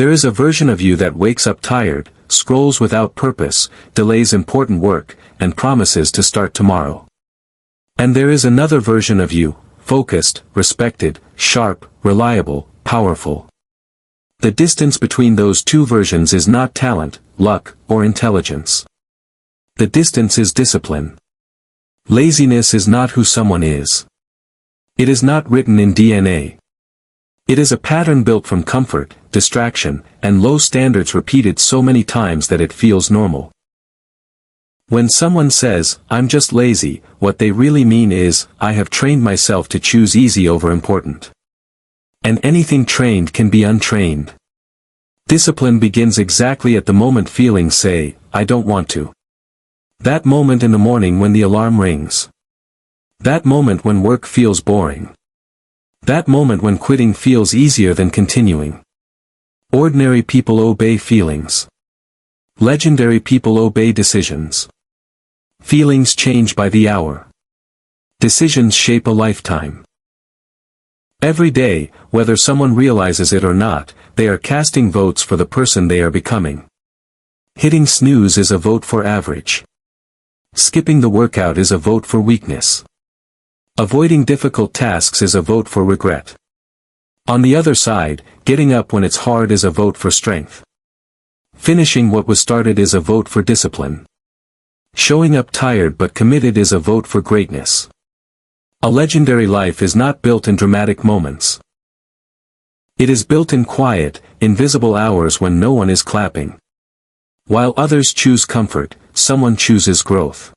There is a version of you that wakes up tired, scrolls without purpose, delays important work, and promises to start tomorrow. And there is another version of you, focused, respected, sharp, reliable, powerful. The distance between those two versions is not talent, luck, or intelligence. The distance is discipline. Laziness is not who someone is. It is not written in DNA. It is a pattern built from comfort, distraction, and low standards repeated so many times that it feels normal. When someone says, "I'm just lazy," what they really mean is, "I have trained myself to choose easy over important." And anything trained can be untrained. Discipline begins exactly at the moment feelings say, "I don't want to." That moment in the morning when the alarm rings. That moment when work feels boring. That moment when quitting feels easier than continuing. Ordinary people obey feelings. Legendary people obey decisions. Feelings change by the hour. Decisions shape a lifetime. Every day, whether someone realizes it or not, they are casting votes for the person they are becoming. Hitting snooze is a vote for average. Skipping the workout is a vote for weakness. Avoiding difficult tasks is a vote for regret. On the other side, getting up when it's hard is a vote for strength. Finishing what was started is a vote for discipline. Showing up tired but committed is a vote for greatness. A legendary life is not built in dramatic moments. It is built in quiet, invisible hours when no one is clapping. While others choose comfort, someone chooses growth.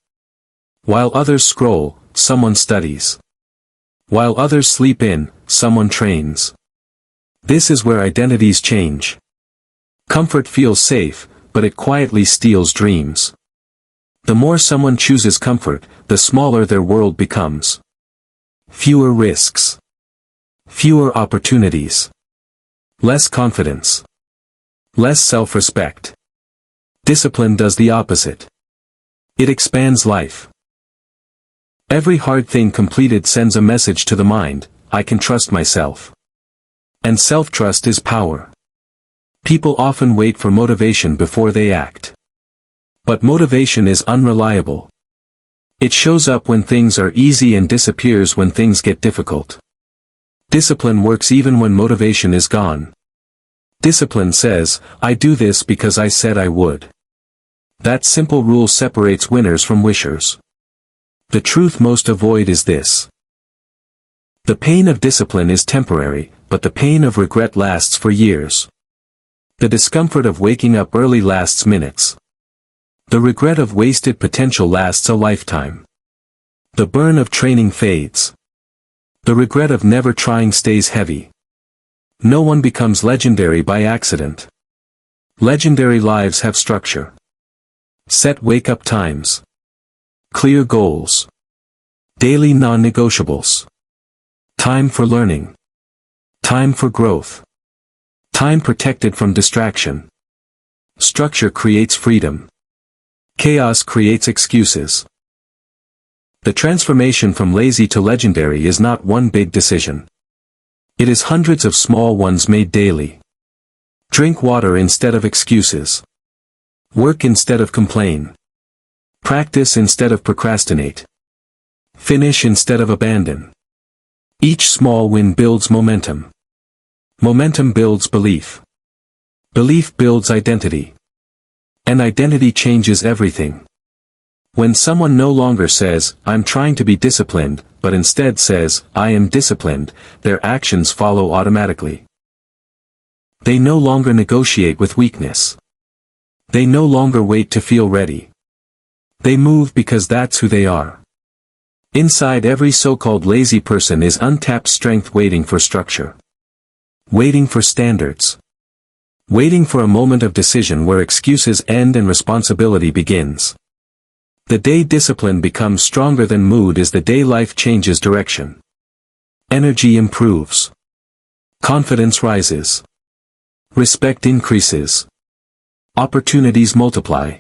While others scroll, someone studies. While others sleep in, someone trains. This is where identities change. Comfort feels safe, but it quietly steals dreams. The more someone chooses comfort, the smaller their world becomes. Fewer risks. Fewer opportunities. Less confidence. Less self-respect. Discipline does the opposite. It expands life. Every hard thing completed sends a message to the mind, "I can trust myself." And self-trust is power. People often wait for motivation before they act. But motivation is unreliable. It shows up when things are easy and disappears when things get difficult. Discipline works even when motivation is gone. Discipline says, "I do this because I said I would." That simple rule separates winners from wishers. The truth most avoid is this. The pain of discipline is temporary, but the pain of regret lasts for years. The discomfort of waking up early lasts minutes. The regret of wasted potential lasts a lifetime. The burn of training fades. The regret of never trying stays heavy. No one becomes legendary by accident. Legendary lives have structure. Set wake-up times. Clear goals. Daily non-negotiables. Time for learning. Time for growth. Time protected from distraction. Structure creates freedom. Chaos creates excuses. The transformation from lazy to legendary is not one big decision. It is hundreds of small ones made daily. Drink water instead of excuses. Work instead of complain. Practice instead of procrastinate. Finish instead of abandon. Each small win builds momentum. Momentum builds belief. Belief builds identity. And identity changes everything. When someone no longer says, "I'm trying to be disciplined," but instead says, "I am disciplined," their actions follow automatically. They no longer negotiate with weakness. They no longer wait to feel ready. They move because that's who they are. Inside every so-called lazy person is untapped strength waiting for structure. Waiting for standards. Waiting for a moment of decision where excuses end and responsibility begins. The day discipline becomes stronger than mood is the day life changes direction. Energy improves. Confidence rises. Respect increases. Opportunities multiply.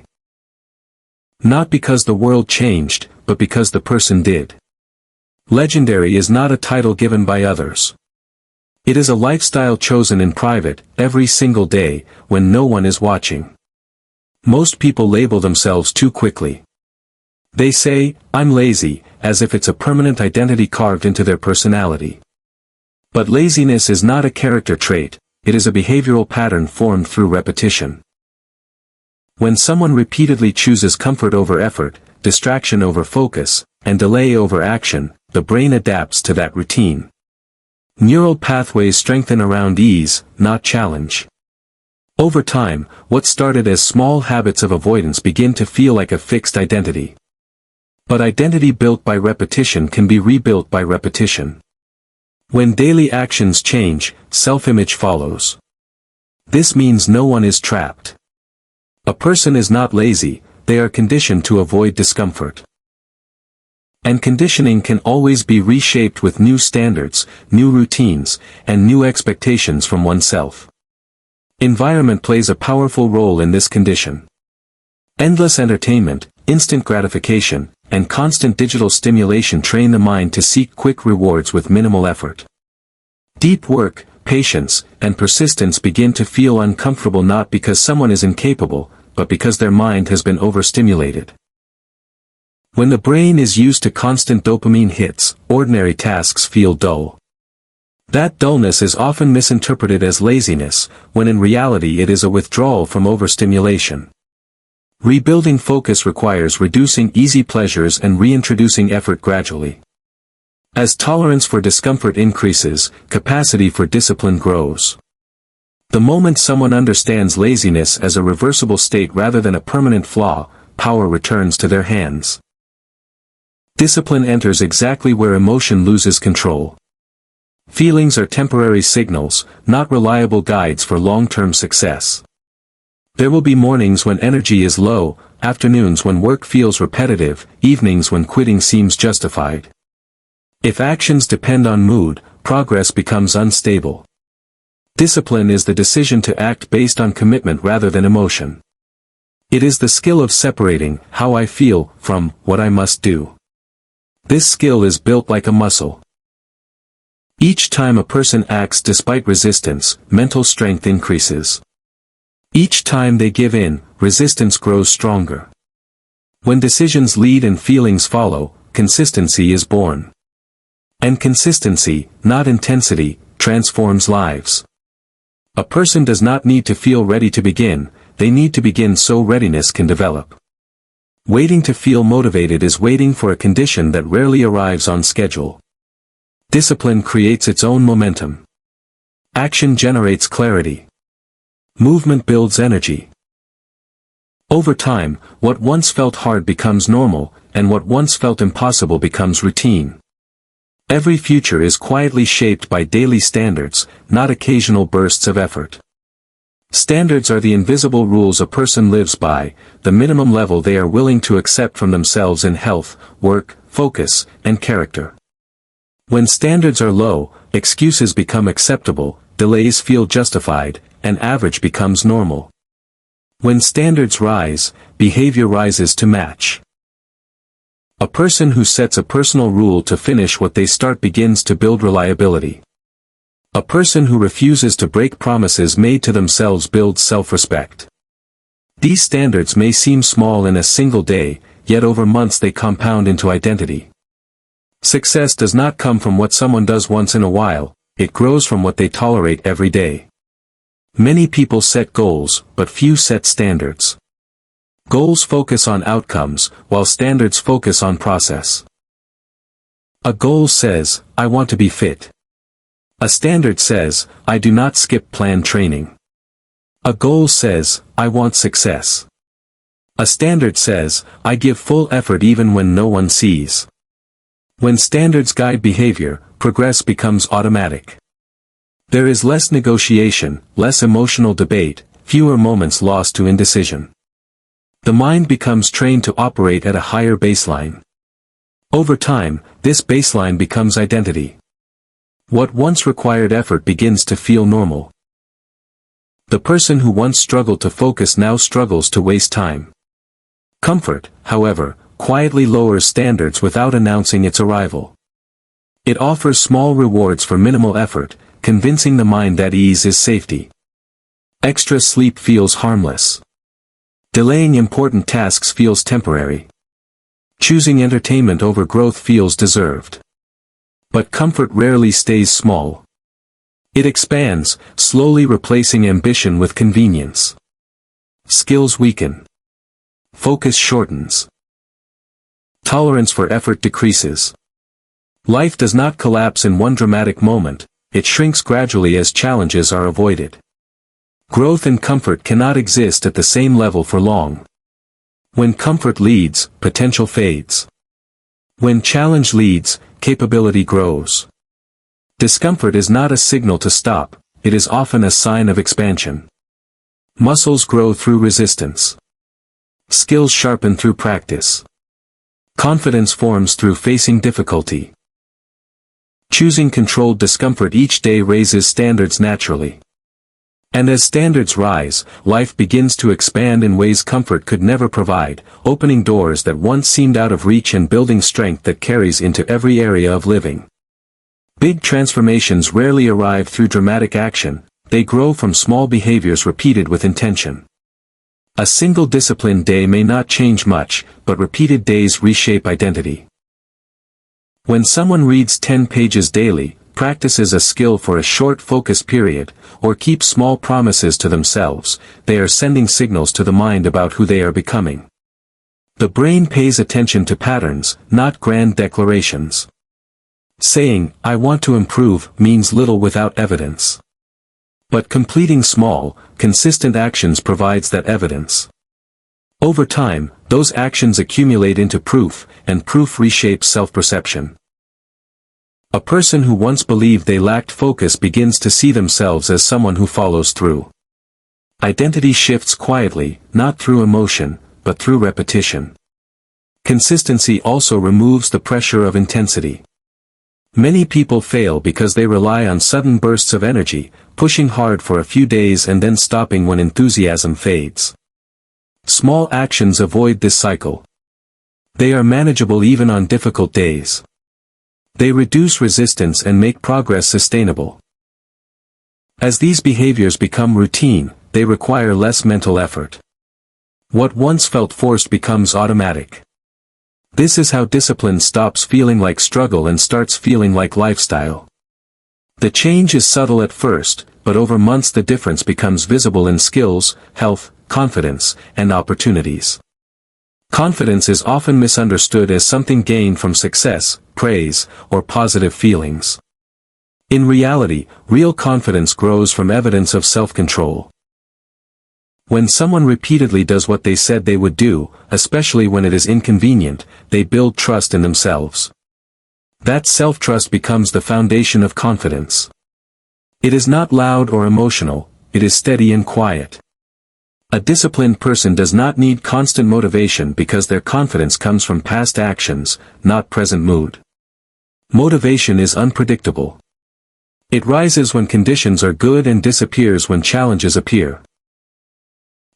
Not because the world changed, but because the person did. Legendary is not a title given by others. It is a lifestyle chosen in private, every single day, when no one is watching. Most people label themselves too quickly. They say, "I'm lazy," as if it's a permanent identity carved into their personality. But laziness is not a character trait, it is a behavioral pattern formed through repetition. When someone repeatedly chooses comfort over effort, distraction over focus, and delay over action, the brain adapts to that routine. Neural pathways strengthen around ease, not challenge. Over time, what started as small habits of avoidance begin to feel like a fixed identity. But identity built by repetition can be rebuilt by repetition. When daily actions change, self-image follows. This means no one is trapped. A person is not lazy, they are conditioned to avoid discomfort. And conditioning can always be reshaped with new standards, new routines, and new expectations from oneself. Environment plays a powerful role in this condition. Endless entertainment, instant gratification, and constant digital stimulation train the mind to seek quick rewards with minimal effort. Deep work, patience, and persistence begin to feel uncomfortable not because someone is incapable, but because their mind has been overstimulated. When the brain is used to constant dopamine hits, ordinary tasks feel dull. That dullness is often misinterpreted as laziness, when in reality it is a withdrawal from overstimulation. Rebuilding focus requires reducing easy pleasures and reintroducing effort gradually. As tolerance for discomfort increases, capacity for discipline grows. The moment someone understands laziness as a reversible state rather than a permanent flaw, power returns to their hands. Discipline enters exactly where emotion loses control. Feelings are temporary signals, not reliable guides for long-term success. There will be mornings when energy is low, afternoons when work feels repetitive, evenings when quitting seems justified. If actions depend on mood, progress becomes unstable. Discipline is the decision to act based on commitment rather than emotion. It is the skill of separating how I feel from what I must do. This skill is built like a muscle. Each time a person acts despite resistance, mental strength increases. Each time they give in, resistance grows stronger. When decisions lead and feelings follow, consistency is born. And consistency, not intensity, transforms lives. A person does not need to feel ready to begin, they need to begin so readiness can develop. Waiting to feel motivated is waiting for a condition that rarely arrives on schedule. Discipline creates its own momentum. Action generates clarity. Movement builds energy. Over time, what once felt hard becomes normal, and what once felt impossible becomes routine. Every future is quietly shaped by daily standards, not occasional bursts of effort. Standards are the invisible rules a person lives by, the minimum level they are willing to accept from themselves in health, work, focus, and character. When standards are low, excuses become acceptable, delays feel justified, and average becomes normal. When standards rise, behavior rises to match. A person who sets a personal rule to finish what they start begins to build reliability. A person who refuses to break promises made to themselves builds self-respect. These standards may seem small in a single day, yet over months they compound into identity. Success does not come from what someone does once in a while, it grows from what they tolerate every day. Many people set goals, but few set standards. Goals focus on outcomes, while standards focus on process. A goal says, I want to be fit. A standard says, I do not skip planned training. A goal says, I want success. A standard says, I give full effort even when no one sees. When standards guide behavior, progress becomes automatic. There is less negotiation, less emotional debate, fewer moments lost to indecision. The mind becomes trained to operate at a higher baseline. Over time, this baseline becomes identity. What once required effort begins to feel normal. The person who once struggled to focus now struggles to waste time. Comfort, however, quietly lowers standards without announcing its arrival. It offers small rewards for minimal effort, convincing the mind that ease is safety. Extra sleep feels harmless. Delaying important tasks feels temporary. Choosing entertainment over growth feels deserved. But comfort rarely stays small. It expands, slowly replacing ambition with convenience. Skills weaken. Focus shortens. Tolerance for effort decreases. Life does not collapse in one dramatic moment, it shrinks gradually as challenges are avoided. Growth and comfort cannot exist at the same level for long. When comfort leads, potential fades. When challenge leads, capability grows. Discomfort is not a signal to stop, it is often a sign of expansion. Muscles grow through resistance. Skills sharpen through practice. Confidence forms through facing difficulty. Choosing controlled discomfort each day raises standards naturally. And as standards rise, life begins to expand in ways comfort could never provide, opening doors that once seemed out of reach and building strength that carries into every area of living. Big transformations rarely arrive through dramatic action, they grow from small behaviors repeated with intention. A single disciplined day may not change much, but repeated days reshape identity. When someone reads 10 pages daily, practices a skill for a short focus period, or keeps small promises to themselves, they are sending signals to the mind about who they are becoming. The brain pays attention to patterns, not grand declarations. Saying, "I want to improve," means little without evidence. But completing small, consistent actions provides that evidence. Over time, those actions accumulate into proof, and proof reshapes self-perception. A person who once believed they lacked focus begins to see themselves as someone who follows through. Identity shifts quietly, not through emotion, but through repetition. Consistency also removes the pressure of intensity. Many people fail because they rely on sudden bursts of energy, pushing hard for a few days and then stopping when enthusiasm fades. Small actions avoid this cycle. They are manageable even on difficult days. They reduce resistance and make progress sustainable. As these behaviors become routine, they require less mental effort. What once felt forced becomes automatic. This is how discipline stops feeling like struggle and starts feeling like lifestyle. The change is subtle at first, but over months the difference becomes visible in skills, health, confidence, and opportunities. Confidence is often misunderstood as something gained from success, praise, or positive feelings. In reality, real confidence grows from evidence of self-control. When someone repeatedly does what they said they would do, especially when it is inconvenient, they build trust in themselves. That self-trust becomes the foundation of confidence. It is not loud or emotional, it is steady and quiet. A disciplined person does not need constant motivation because their confidence comes from past actions, not present mood. Motivation is unpredictable. It rises when conditions are good and disappears when challenges appear.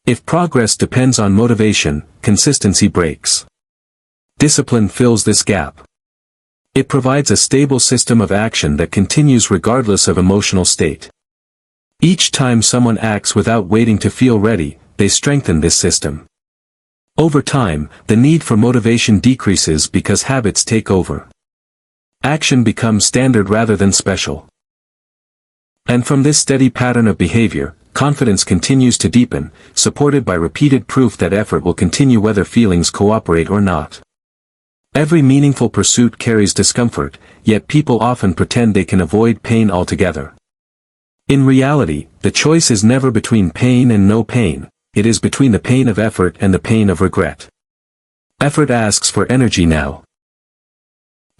If progress depends on motivation, consistency breaks. Discipline fills this gap. It provides a stable system of action that continues regardless of emotional state. Each time someone acts without waiting to feel ready, they strengthen this system. Over time, the need for motivation decreases because habits take over. Action becomes standard rather than special. And from this steady pattern of behavior, confidence continues to deepen, supported by repeated proof that effort will continue whether feelings cooperate or not. Every meaningful pursuit carries discomfort, yet people often pretend they can avoid pain altogether. In reality, the choice is never between pain and no pain, it is between the pain of effort and the pain of regret. Effort asks for energy now.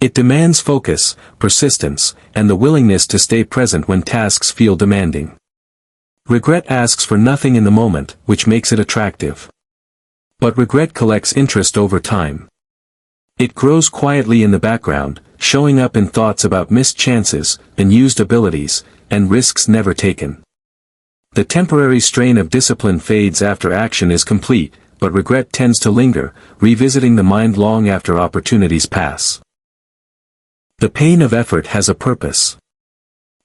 It demands focus, persistence, and the willingness to stay present when tasks feel demanding. Regret asks for nothing in the moment, which makes it attractive. But regret collects interest over time. It grows quietly in the background, showing up in thoughts about missed chances, unused abilities, and risks never taken. The temporary strain of discipline fades after action is complete, but regret tends to linger, revisiting the mind long after opportunities pass. The pain of effort has a purpose.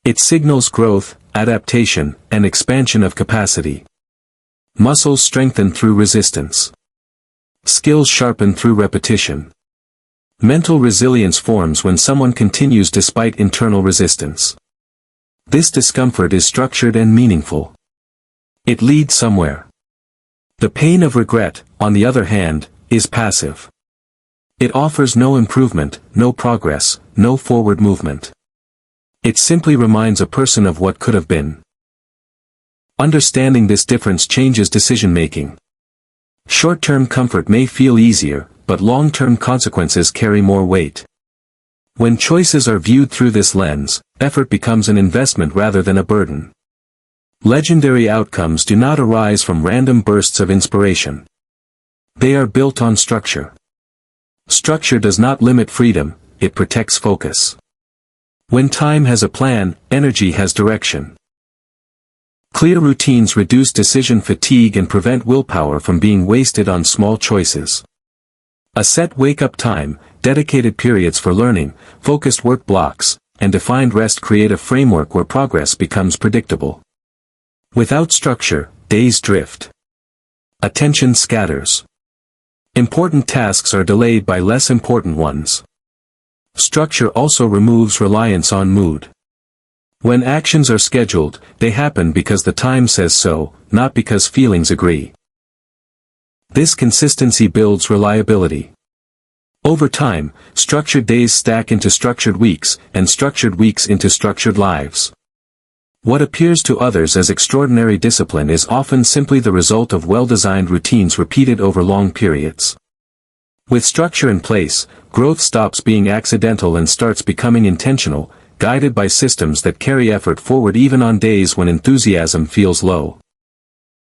It signals growth, adaptation, and expansion of capacity. Muscles strengthen through resistance. Skills sharpen through repetition. Mental resilience forms when someone continues despite internal resistance. This discomfort is structured and meaningful. It leads somewhere. The pain of regret, on the other hand, is passive. It offers no improvement, no progress, no forward movement. It simply reminds a person of what could have been. Understanding this difference changes decision-making. Short-term comfort may feel easier, but long-term consequences carry more weight. When choices are viewed through this lens, effort becomes an investment rather than a burden. Legendary outcomes do not arise from random bursts of inspiration. They are built on structure. Structure does not limit freedom, it protects focus. When time has a plan, energy has direction. Clear routines reduce decision fatigue and prevent willpower from being wasted on small choices. A set wake-up time, dedicated periods for learning, focused work blocks, and defined rest create a framework where progress becomes predictable. Without structure, days drift. Attention scatters. Important tasks are delayed by less important ones. Structure also removes reliance on mood. When actions are scheduled, they happen because the time says so, not because feelings agree. This consistency builds reliability. Over time, structured days stack into structured weeks, and structured weeks into structured lives. What appears to others as extraordinary discipline is often simply the result of well-designed routines repeated over long periods. With structure in place, growth stops being accidental and starts becoming intentional, guided by systems that carry effort forward even on days when enthusiasm feels low.